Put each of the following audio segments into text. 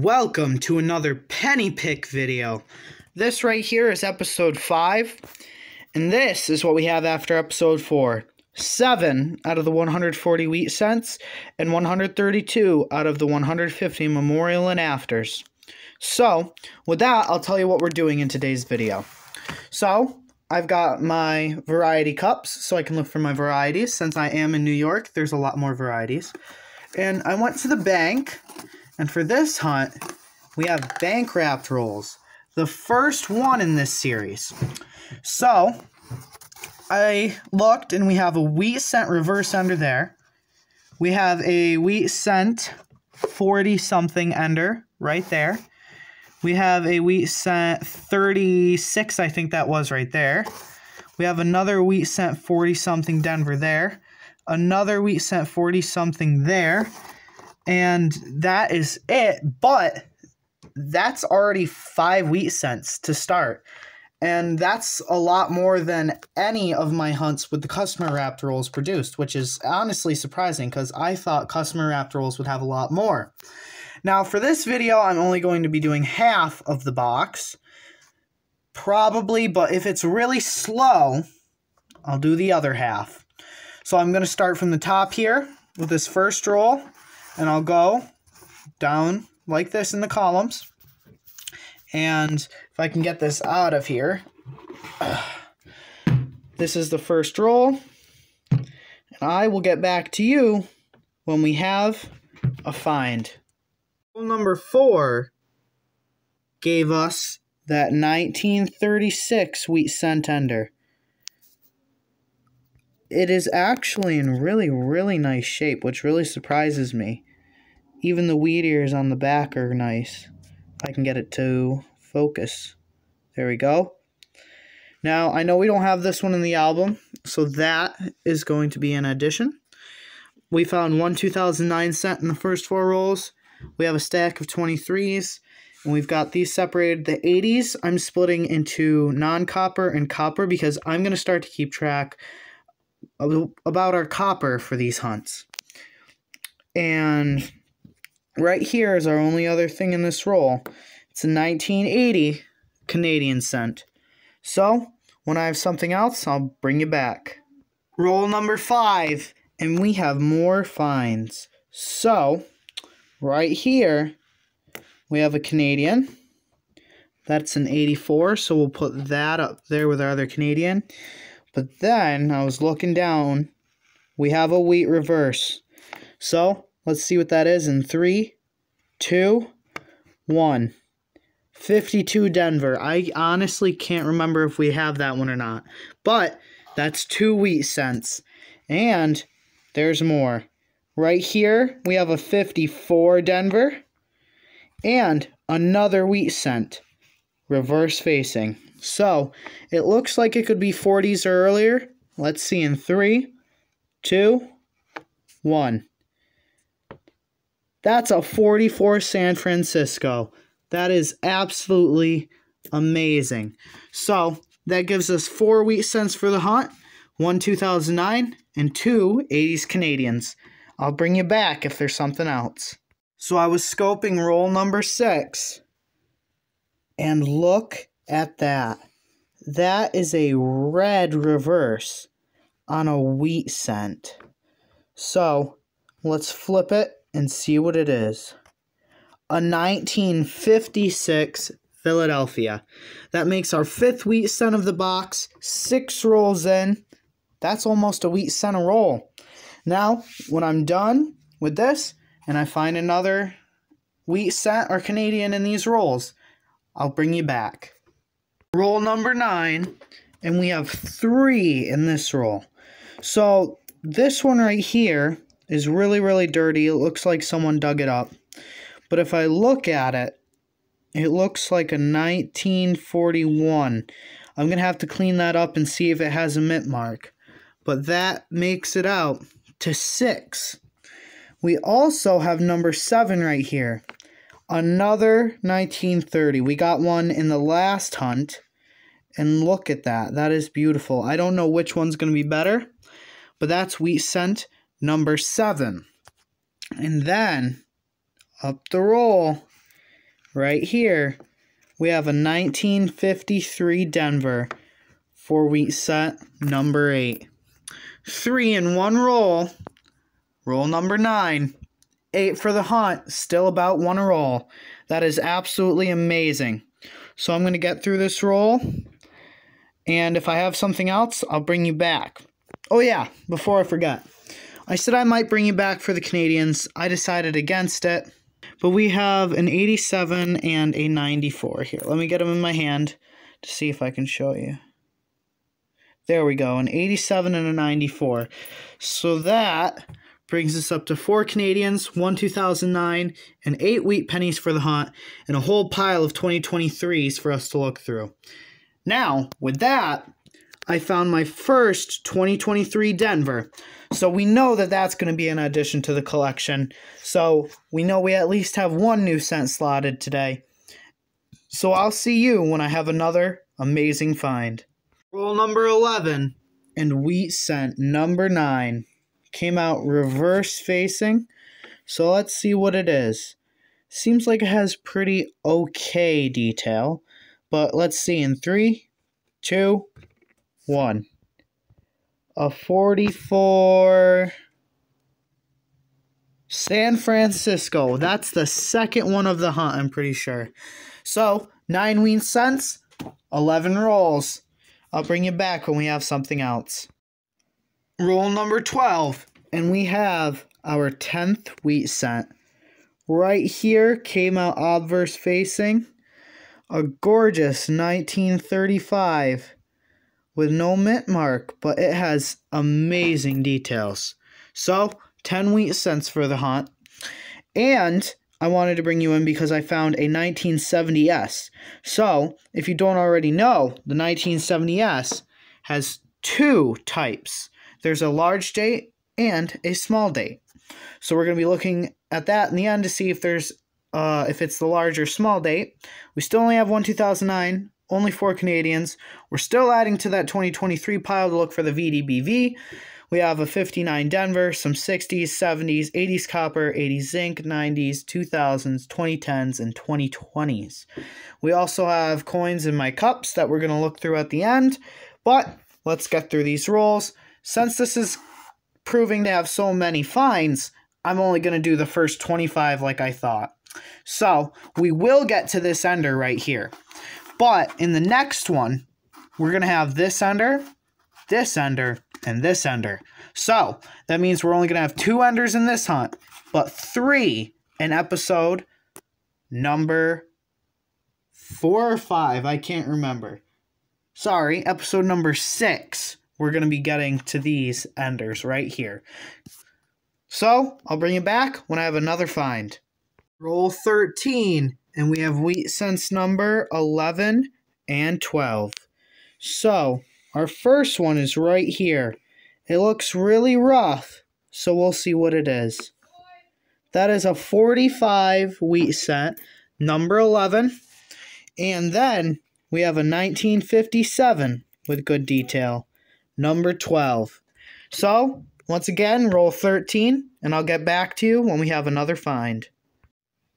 Welcome to another penny pick video. This right here is episode 5, and this is what we have after episode 4. 7 out of the 140 wheat cents, and 132 out of the 150 memorial and afters. So, with that, I'll tell you what we're doing in today's video. So, I've got my variety cups, so I can look for my varieties. Since I am in New York, there's a lot more varieties. And I went to the bank, and for this hunt, we have bank wrapped rolls. The first one in this series. So, I looked, and we have a wheat cent reverse ender there. We have a wheat cent 40-something ender right there. We have a wheat cent 36, I think that was right there. We have another wheat cent 40-something Denver there. Another wheat cent 40-something there. And that is it. But that's already 5 wheat cents to start. And that's a lot more than any of my hunts with the customer wrapped rolls produced, which is honestly surprising because I thought customer wrapped rolls would have a lot more. Now, for this video, I'm only going to be doing half of the box. Probably, but if it's really slow, I'll do the other half. So I'm going to start from the top here with this first roll, and I'll go down like this in the columns. And if I can get this out of here, this is the first roll. And I will get back to you when we have a find. Roll number 4 gave us that 1936 wheat cent ender. It is actually in really nice shape, which really surprises me. Even the wheat ears on the back are nice. If I can get it to focus. There we go. Now, I know we don't have this one in the album, so that is going to be an addition. We found one 2009 cent in the first 4 rolls. We have a stack of 23s, and we've got these separated. The 80s, I'm splitting into non-copper and copper because I'm going to start to keep track about our copper for these hunts. And right here is our only other thing in this roll. It's a 1980 Canadian cent. So, when I have something else, I'll bring you back. Roll number 5, and we have more finds. So, right here, we have a Canadian. That's an 84, so we'll put that up there with our other Canadian. But then, I was looking down, we have a wheat reverse. So, let's see what that is in 3, 2, 1. 52 Denver. I honestly can't remember if we have that one or not. But, that's 2 wheat cents. And, there's more. Right here, we have a 54 Denver. And, another wheat cent. Reverse facing. So, it looks like it could be 40s or earlier. Let's see in 3, 2, 1. That's a 44 San Francisco. That is absolutely amazing. So, that gives us 4 wheat cents for the hunt, 1 2009, and 2 80s Canadians. I'll bring you back if there's something else. So, I was scoping roll number 6, and look at that. That is a red reverse on a wheat cent. So, let's flip it and see what it is. A 1956 Philadelphia. That makes our 5th wheat cent of the box. 6 rolls in. That's almost a wheat cent a roll. Now, when I'm done with this, and I find another wheat cent or Canadian in these rolls, I'll bring you back. Roll number 9, and we have 3 in this roll. So, this one right here is really dirty. It looks like someone dug it up. But if I look at it, it looks like a 1941. I'm going to have to clean that up and see if it has a mint mark. But that makes it out to 6. We also have number 7 right here. Another 1930. We got one in the last hunt. And look at that. That is beautiful. I don't know which one's going to be better. But that's wheat cent number 7. And then, up the roll, right here, we have a 1953 Denver for wheat set number 8. 3 in one roll. Roll number 9. 8 for the hunt. Still about 1 a roll. That is absolutely amazing. So I'm going to get through this roll. And if I have something else, I'll bring you back. Oh yeah, before I forget. I said I might bring you back for the Canadians. I decided against it. But we have an 87 and a 94 here. Let me get them in my hand to see if I can show you. There we go, an 87 and a 94. So that brings us up to 4 Canadians, 1 2009, and 8 wheat pennies for the hunt, and a whole pile of 2023s for us to look through. Now, with that, I found my first 2023 Denver. So we know that that's going to be an addition to the collection. So we know we at least have 1 new scent slotted today. So I'll see you when I have another amazing find. Roll number 11 and wheat scent number 9 came out reverse facing. So let's see what it is. Seems like it has pretty okay detail. But let's see in 3, 2, 1. A 44 San Francisco. That's the second one of the hunt, I'm pretty sure. So 9 wheat scents, 11 rolls. I'll bring you back when we have something else. Roll number 12, and we have our 10th wheat scent. Right here came out obverse facing. A gorgeous 1935 with no mint mark, but it has amazing details. So 10 wheat cents for the hunt. And I wanted to bring you in because I found a 1970S. So, if you don't already know, the 1970S has 2 types. There's a large date and a small date. So we're going to be looking at that in the end to see if there's if it's the large or small date. We still only have 1 2009, only 4 Canadians. We're still adding to that 2023 pile to look for the VDBV. We have a 59 Denver, some 60s, 70s, 80s copper, 80s zinc, 90s, 2000s, 2010s, and 2020s. We also have coins in my cups that we're going to look through at the end. But let's get through these rolls. Since this is proving to have so many finds, I'm only going to do the first 25 like I thought. So we will get to this ender right here. But in the next one, we're going to have this ender, and this ender. So that means we're only going to have 2 enders in this hunt, but 3 in episode number 4 or 5. I can't remember. Sorry, episode number 6. We're going to be getting to these enders right here. So I'll bring you back when I have another find. Roll 13, and we have wheat cents number 11 and 12. So our first one is right here. It looks really rough, so we'll see what it is. That is a 45 wheat cent, number 11. And then we have a 1957 with good detail, number 12. So, once again, roll 13, and I'll get back to you when we have another find.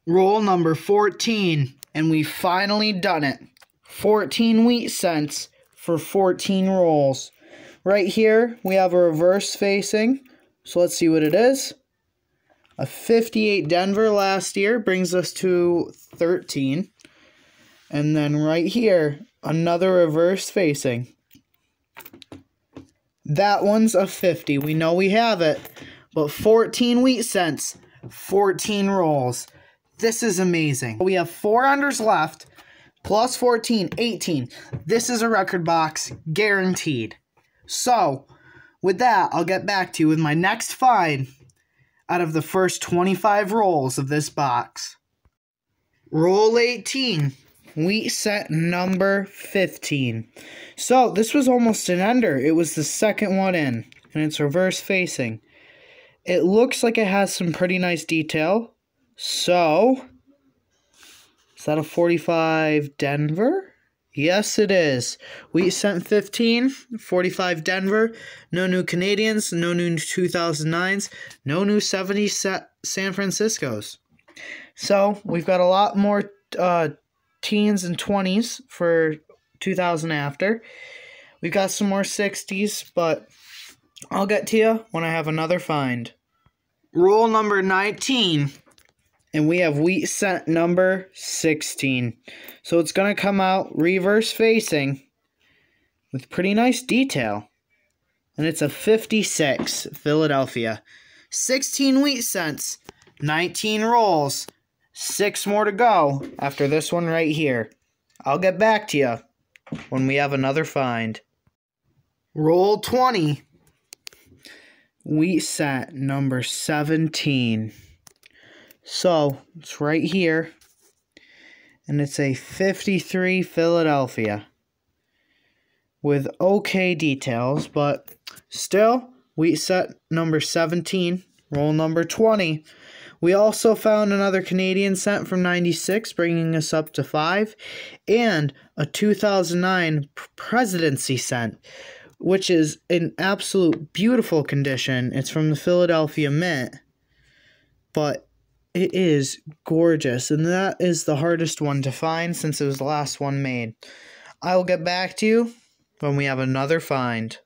Roll number 14, and we've finally done it. 14 wheat cents for 14 rolls. Right here, we have a reverse facing. So let's see what it is. A 58 Denver last year brings us to 13. And then right here, another reverse facing. That one's a 50. We know we have it. But 14 wheat cents, 14 rolls. This is amazing. We have 4 unders left. Plus 14, 18. This is a record box, guaranteed. So, with that, I'll get back to you with my next find out of the first 25 rolls of this box. Roll 18, wheat set number 15. So, this was almost an ender. It was the second one in, and it's reverse facing. It looks like it has some pretty nice detail. So, is that a 45 Denver? Yes, it is. Wheat cent 15, 45 Denver. No new Canadians, no new 2009s, no new 70 San Franciscos. So, we've got a lot more teens and 20s for 2000 after. We've got some more 60s, but I'll get to you when I have another find. Rule number 19. And we have wheat cent number 16. So it's going to come out reverse facing with pretty nice detail. And it's a 56, Philadelphia. 16 wheat cents, 19 rolls, 6 more to go after this one right here. I'll get back to you when we have another find. Roll 20. Wheat cent number 17. So, it's right here. And it's a 53 Philadelphia. With okay details, but still, wheat cent number 17. Roll number 20. We also found another Canadian cent from 96, bringing us up to 5. And a 2009 presidency cent, which is in absolute beautiful condition. It's from the Philadelphia Mint. But it is gorgeous. And that is the hardest one to find since it was the last one made. I will get back to you when we have another find.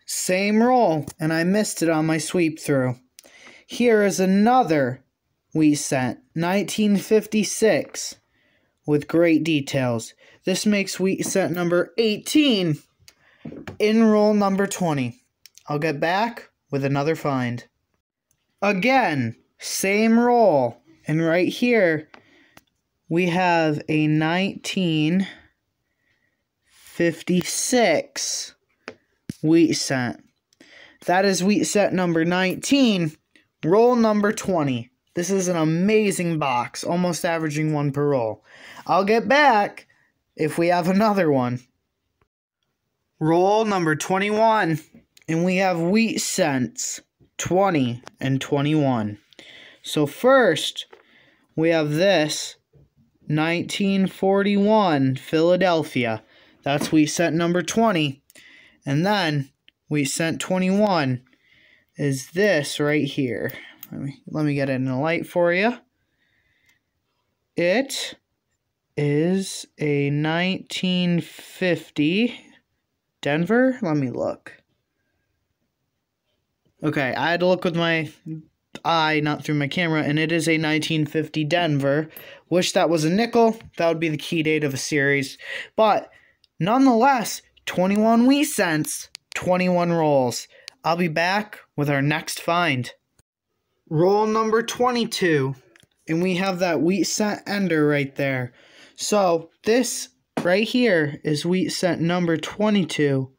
Same roll, and I missed it on my sweep through. Here is another wheat cent, 1956, with great details. This makes wheat cent number 18 in roll number 20. I'll get back with another find. Again, same roll, and right here we have a 1956 wheat cent. That is wheat cent number 19, roll number 20. This is an amazing box, almost averaging 1 per roll. I'll get back if we have another one. Roll number 21, and we have wheat cents 20 and 21. So first, we have this 1941 Philadelphia. That's wheat cent number 20. And then wheat cent 21 is this right here. Let me get it in the light for you. It is a 1950 Denver. Let me look. Okay, I had to look with my eye, not through my camera, and it is a 1950 Denver. Wish that was a nickel. That would be the key date of a series. But nonetheless, 21 wheat cents, 21 rolls. I'll be back with our next find. Roll number 22. And we have that wheat cent ender right there. So this right here is wheat cent number 22,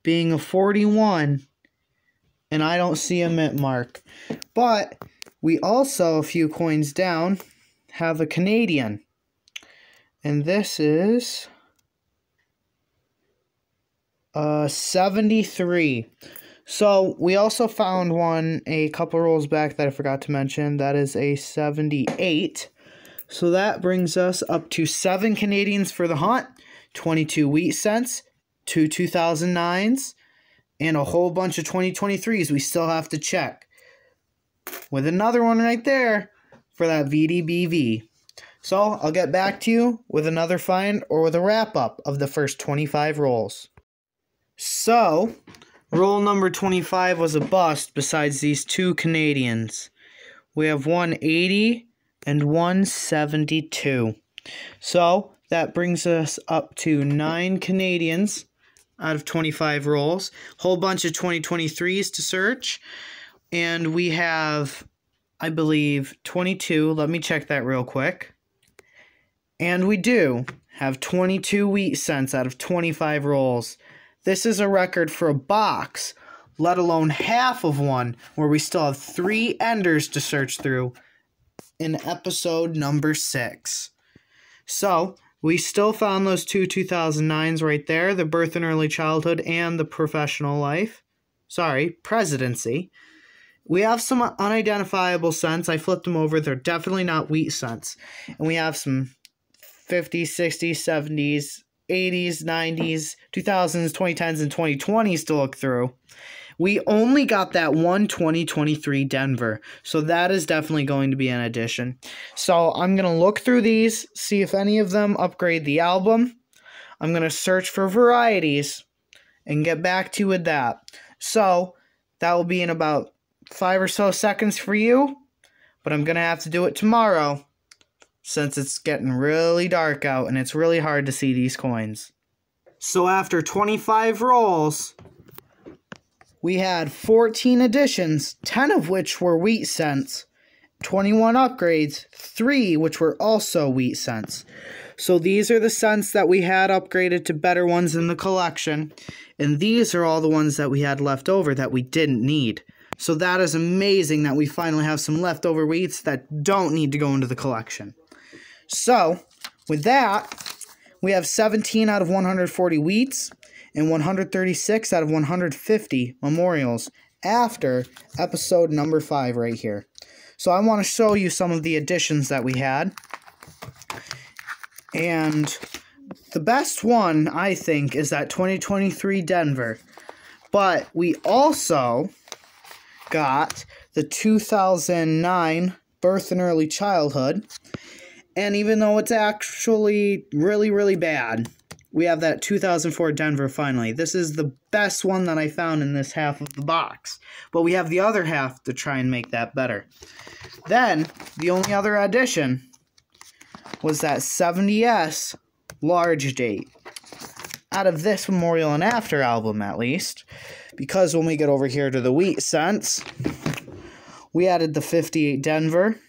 being a 41. And I don't see a mint mark. But we also, a few coins down, have a Canadian. And this is 73. So we also found one a couple rolls back that I forgot to mention. That is a 78. So that brings us up to 7 Canadians for the hunt, 22 wheat cents, 2 2009s, and a whole bunch of 2023s we still have to check. With another one right there for that VDBV. So I'll get back to you with another find or with a wrap-up of the first 25 rolls. So, roll number 25 was a bust besides these 2 Canadians. We have 180 and 172. So, that brings us up to 9 Canadians out of 25 rolls. Whole bunch of 2023s to search. And we have, I believe, 22. Let me check that real quick. And we do have 22 wheat cents out of 25 rolls. This is a record for a box, let alone half of one, where we still have 3 enders to search through in episode number 6. So, we still found those 2 2009s right there, the birth and early childhood and the professional life. Sorry, presidency. We have some unidentifiable cents. I flipped them over. They're definitely not wheat cents. And we have some 50s, 60s, 70s, 80s, 90s, 2000s, 2010s, and 2020s to look through. We only got that one 2023 Denver, so that is definitely going to be an addition. So I'm going to look through these, see if any of them upgrade the album. I'm going to search for varieties and get back to you with that. So that will be in about 5 or so seconds for you, but I'm going to have to do it tomorrow since it's getting really dark out and it's really hard to see these coins. So after 25 rolls, we had 14 additions, 10 of which were wheat cents, 21 upgrades, 3 which were also wheat cents. So these are the cents that we had upgraded to better ones in the collection, and these are all the ones that we had left over that we didn't need. So that is amazing that we finally have some leftover wheats that don't need to go into the collection. So, with that, we have 17 out of 140 wheats and 136 out of 150 memorials after episode number 5 right here. So I want to show you some of the additions that we had. And the best one, I think, is that 2023 Denver. But we also got the 2009 Birth and Early Childhood. And even though it's actually really, really bad, we have that 2004 Denver finally. This is the best one that I found in this half of the box. But we have the other half to try and make that better. Then, the only other addition was that 70S large date. Out of this Memorial and After album, at least. Because when we get over here to the wheat cents, we added the 58 Denver.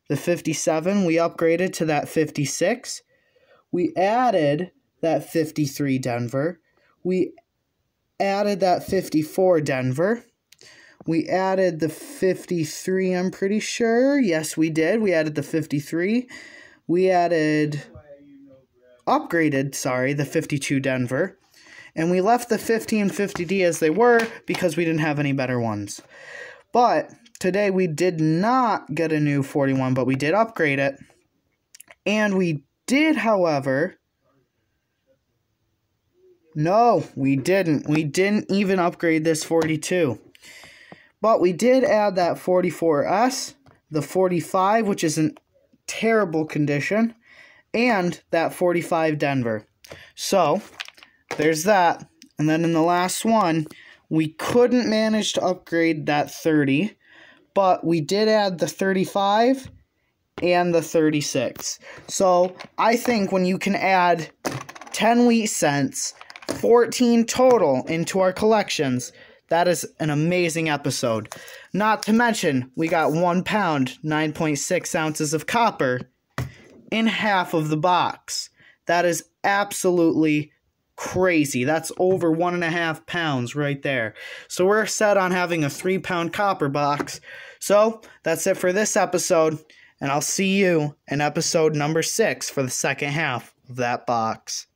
The 57, we upgraded to that 56. We added that 53 Denver. We added that 54 Denver. We added the 53, I'm pretty sure. Yes, we did. We added the 53. We upgraded, the 52 Denver. And we left the 50 and 50D as they were because we didn't have any better ones. But today we did not get a new 41, but we did upgrade it. And we did, however... No, we didn't. We didn't even upgrade this 42. But we did add that 44S, the 45, which is in terrible condition, and that 45 Denver. So, there's that. And then in the last one, we couldn't manage to upgrade that 30, but we did add the 35 and the 36. So, I think when you can add 10 wheat cents, 14 total into our collections, that is an amazing episode. Not to mention, we got 1 pound, 9.6 ounces of copper in half of the box. That is absolutely crazy. That's over 1.5 pounds right there. So we're set on having a 3-pound copper box. So that's it for this episode, and I'll see you in episode number 6 for the second half of that box.